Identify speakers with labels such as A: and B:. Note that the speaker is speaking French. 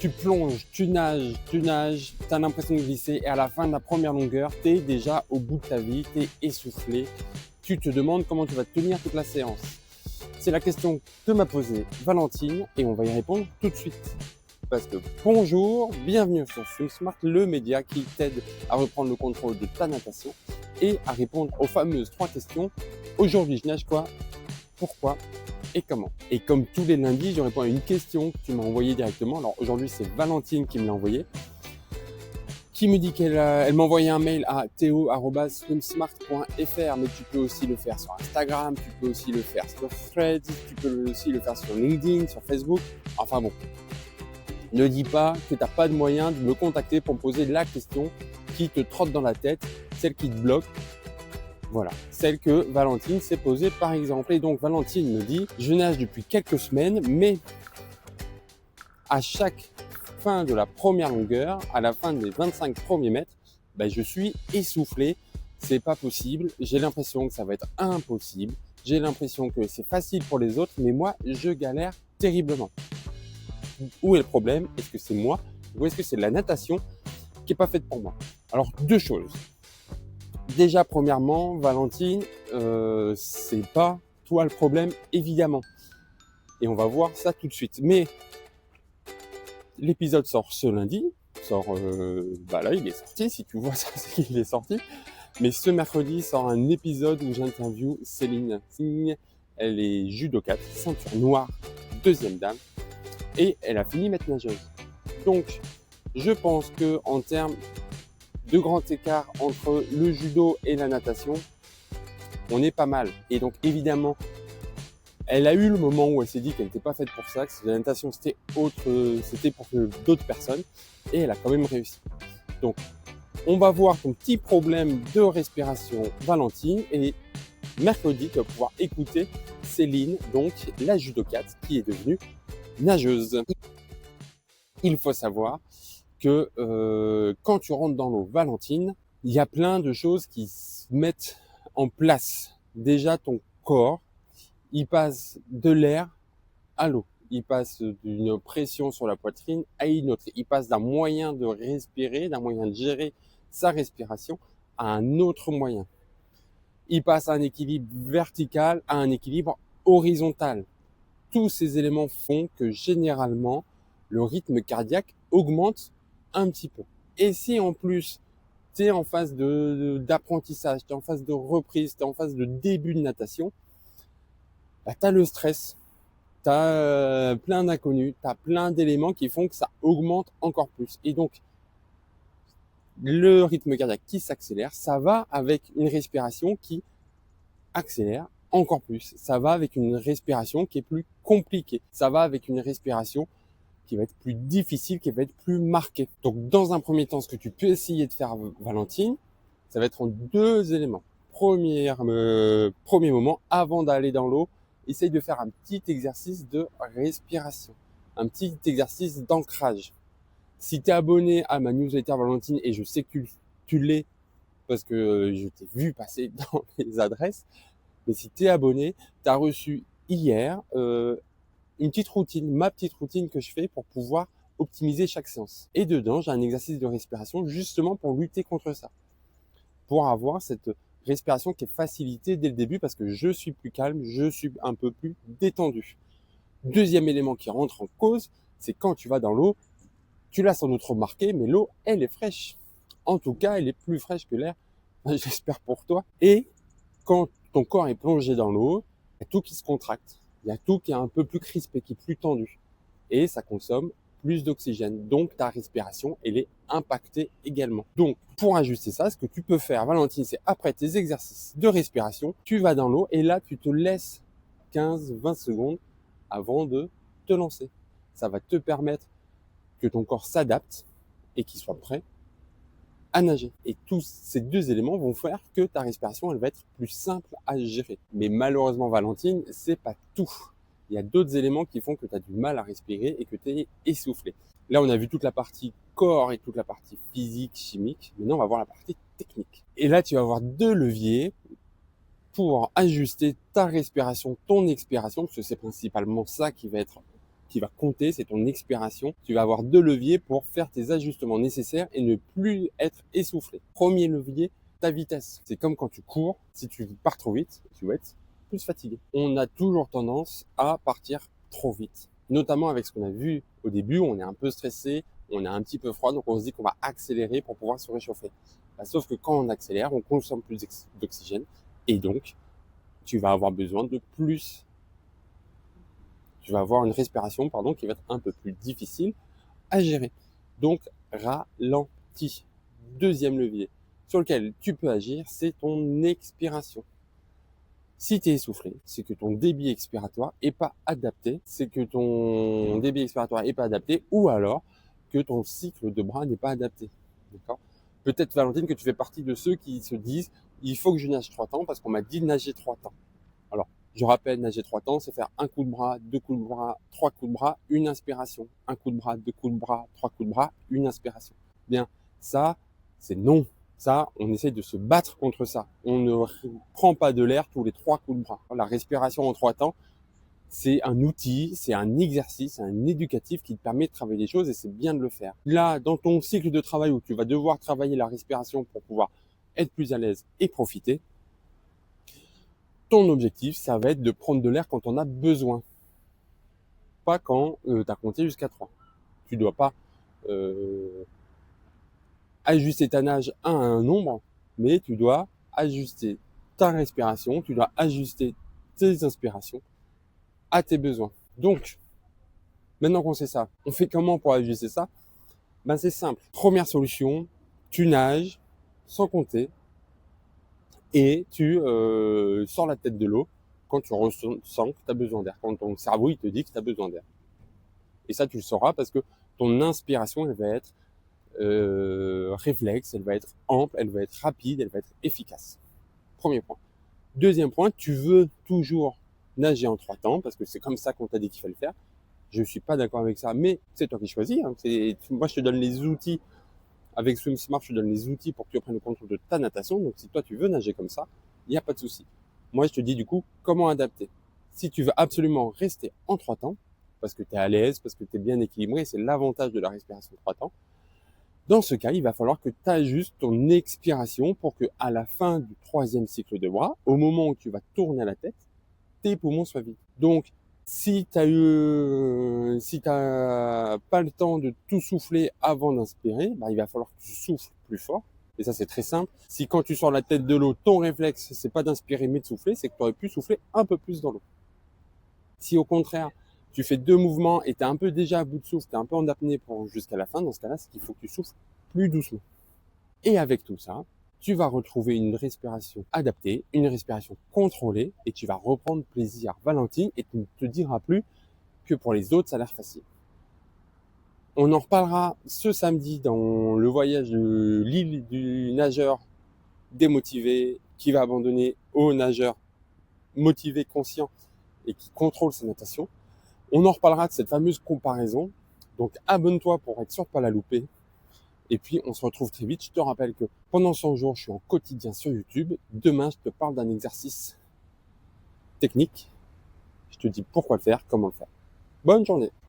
A: Tu plonges, tu nages, tu as l'impression de glisser et à la fin de la première longueur, tu es déjà au bout de ta vie, tu es essoufflé. Tu te demandes comment tu vas tenir toute la séance. C'est la question que m'a posée Valentine et on va y répondre tout de suite. Parce que bonjour, bienvenue sur Swim Smart, le média qui t'aide à reprendre le contrôle de ta natation et à répondre aux fameuses 3 questions. Aujourd'hui, je nage quoi? Pourquoi? Et comment? Et comme tous les lundis, je réponds à une question que tu m'as envoyée directement. Alors aujourd'hui, c'est Valentine qui me l'a envoyée, qui me dit qu'elle m'a envoyé un mail à theo@swimsmart.fr, mais tu peux aussi le faire sur Instagram, tu peux aussi le faire sur Threads, tu peux aussi le faire sur LinkedIn, sur Facebook. Enfin bon, ne dis pas que tu n'as pas de moyen de me contacter pour me poser la question qui te trotte dans la tête, celle qui te bloque. Voilà, celle que Valentine s'est posée par exemple. Et donc Valentine me dit, je nage depuis quelques semaines, mais à chaque fin de la première longueur, à la fin des 25 premiers mètres, je suis essoufflé, c'est pas possible, j'ai l'impression que ça va être impossible, j'ai l'impression que c'est facile pour les autres, mais moi je galère terriblement. Où est le problème? Est-ce que c'est moi ou est-ce que c'est la natation qui n'est pas faite pour moi? Alors 2 choses. Déjà, premièrement, Valentine, c'est pas toi le problème, évidemment. Et on va voir ça tout de suite. Mais l'épisode sort ce lundi. Là, il est sorti. Si tu vois ça, c'est qu'il est sorti. Mais ce mercredi sort un épisode où j'interview Céline Signe. Elle est judokate, ceinture noire, 2e dame. Et elle a fini maître nageuse. Donc, je pense que en termes de grand écart entre le judo et la natation, on est pas mal. Et donc évidemment, elle a eu le moment où elle s'est dit qu'elle n'était pas faite pour ça, que la natation c'était pour d'autres personnes, et elle a quand même réussi. Donc on va voir ton petit problème de respiration, Valentine, et mercredi tu vas pouvoir écouter Céline, donc la judokate qui est devenue nageuse. Il faut savoir que quand tu rentres dans l'eau, Valentine, il y a plein de choses qui se mettent en place. Déjà, ton corps, il passe de l'air à l'eau. Il passe d'une pression sur la poitrine à une autre. Il passe d'un moyen de respirer, d'un moyen de gérer sa respiration à un autre moyen. Il passe à un équilibre vertical à un équilibre horizontal. Tous ces éléments font que généralement, le rythme cardiaque augmente un petit peu. Et si en plus, tu es en phase d'apprentissage, tu es en phase de reprise, tu es en phase de début de natation, tu as le stress, tu as plein d'inconnus, tu as plein d'éléments qui font que ça augmente encore plus. Et donc, le rythme cardiaque qui s'accélère, ça va avec une respiration qui accélère encore plus. Ça va avec une respiration qui est plus compliquée. Ça va avec une respiration qui va être plus difficile, qui va être plus marqué. Donc, dans un premier temps, ce que tu peux essayer de faire, Valentine, ça va être en 2 éléments. Premier moment, avant d'aller dans l'eau, essaye de faire un petit exercice de respiration, un petit exercice d'ancrage. Si tu es abonné à ma newsletter Valentine, et je sais que tu l'es parce que je t'ai vu passer dans les adresses, mais si tu es abonné, tu as reçu hier une petite routine, ma petite routine que je fais pour pouvoir optimiser chaque séance. Et dedans, j'ai un exercice de respiration justement pour lutter contre ça. Pour avoir cette respiration qui est facilitée dès le début parce que je suis plus calme, je suis un peu plus détendu. 2e élément qui rentre en cause, c'est quand tu vas dans l'eau, tu l'as sans doute remarqué, mais l'eau, elle est fraîche. En tout cas, elle est plus fraîche que l'air, j'espère pour toi. Et quand ton corps est plongé dans l'eau, il y a tout qui se contracte. Il y a tout qui est un peu plus crispé, qui est plus tendu. Et ça consomme plus d'oxygène. Donc, ta respiration, elle est impactée également. Donc, pour ajuster ça, ce que tu peux faire, Valentine, c'est après tes exercices de respiration, tu vas dans l'eau et là, tu te laisses 15-20 secondes avant de te lancer. Ça va te permettre que ton corps s'adapte et qu'il soit prêt à nager. Et tous ces 2 éléments vont faire que ta respiration, elle va être plus simple à gérer. Mais malheureusement, Valentine, c'est pas tout. Il y a d'autres éléments qui font que tu as du mal à respirer et que tu es essoufflé. Là, on a vu toute la partie corps et toute la partie physique, chimique. Maintenant, on va voir la partie technique. Et là, tu vas avoir 2 leviers pour ajuster ta respiration, ton expiration, parce que c'est principalement ça qui va qui va compter, c'est ton expiration. Tu vas avoir 2 leviers pour faire tes ajustements nécessaires et ne plus être essoufflé. Premier levier, ta vitesse. C'est comme quand tu cours, si tu pars trop vite, tu vas être plus fatigué. On a toujours tendance à partir trop vite. Notamment avec ce qu'on a vu au début, on est un peu stressé, on a un petit peu froid, donc on se dit qu'on va accélérer pour pouvoir se réchauffer. Sauf que quand on accélère, on consomme plus d'oxygène et donc tu vas avoir besoin de plus. Tu vas avoir une respiration, qui va être un peu plus difficile à gérer. Donc, ralentis. Deuxième levier sur lequel tu peux agir, c'est ton expiration. Si tu es essoufflé, c'est que ton débit expiratoire est pas adapté, ou alors que ton cycle de bras n'est pas adapté. D'accord ? Peut-être, Valentine, que tu fais partie de ceux qui se disent « il faut que je nage 3 temps parce qu'on m'a dit de nager 3 temps ». Alors, je rappelle, nager 3 temps, c'est faire un coup de bras, 2 coups de bras, 3 coups de bras, une inspiration. Un coup de bras, 2 coups de bras, 3 coups de bras, une inspiration. Bien, ça, c'est non. Ça, on essaie de se battre contre ça. On ne prend pas de l'air tous les 3 coups de bras. La respiration en 3 temps, c'est un outil, c'est un exercice, un éducatif qui te permet de travailler les choses et c'est bien de le faire. Là, dans ton cycle de travail où tu vas devoir travailler la respiration pour pouvoir être plus à l'aise et profiter, ton objectif, ça va être de prendre de l'air quand on a besoin. Pas quand tu as compté jusqu'à 3. Tu dois pas ajuster ta nage à un nombre, mais tu dois ajuster ta respiration, tu dois ajuster tes inspirations à tes besoins. Donc, maintenant qu'on sait ça, on fait comment pour ajuster ça ? Ben, c'est simple. Première solution, tu nages sans compter et tu sors la tête de l'eau quand tu ressens que tu as besoin d'air, quand ton cerveau il te dit que tu as besoin d'air. Et ça, tu le sauras parce que ton inspiration, elle va être réflexe, elle va être ample, elle va être rapide, elle va être efficace. Premier point. Deuxième point, tu veux toujours nager en 3 temps parce que c'est comme ça qu'on t'a dit qu'il fallait le faire. Je ne suis pas d'accord avec ça, mais c'est toi qui choisis. Hein. Moi, je te donne les outils. Avec Swim Smart, je te donne les outils pour que tu prennes le contrôle de ta natation. Donc, si toi, tu veux nager comme ça, il n'y a pas de souci. Moi, je te dis du coup comment adapter. Si tu veux absolument rester en 3 temps, parce que tu es à l'aise, parce que tu es bien équilibré, c'est l'avantage de la respiration 3 temps. Dans ce cas, il va falloir que tu ajustes ton expiration pour que, à la fin du 3e cycle de bras, au moment où tu vas tourner la tête, tes poumons soient vides. Donc, si t'as pas le temps de tout souffler avant d'inspirer, il va falloir que tu souffles plus fort. Et ça, c'est très simple. Si quand tu sors la tête de l'eau, ton réflexe, c'est pas d'inspirer mais de souffler, c'est que tu aurais pu souffler un peu plus dans l'eau. Si au contraire, tu fais 2 mouvements et tu es un peu déjà à bout de souffle, tu es un peu en apnée jusqu'à la fin, dans ce cas-là, c'est qu'il faut que tu souffles plus doucement. Et avec tout ça, tu vas retrouver une respiration adaptée, une respiration contrôlée, et tu vas reprendre plaisir. Valentine, et tu ne te diras plus que pour les autres, ça a l'air facile. On en reparlera ce samedi dans le voyage de l'île du nageur démotivé qui va abandonner au nageur motivé, conscient et qui contrôle sa natation. On en reparlera de cette fameuse comparaison. Donc abonne-toi pour être sûr de ne pas la louper. Et puis, on se retrouve très vite. Je te rappelle que pendant 100 jours, je suis en quotidien sur YouTube. Demain, je te parle d'un exercice technique. Je te dis pourquoi le faire, comment le faire. Bonne journée.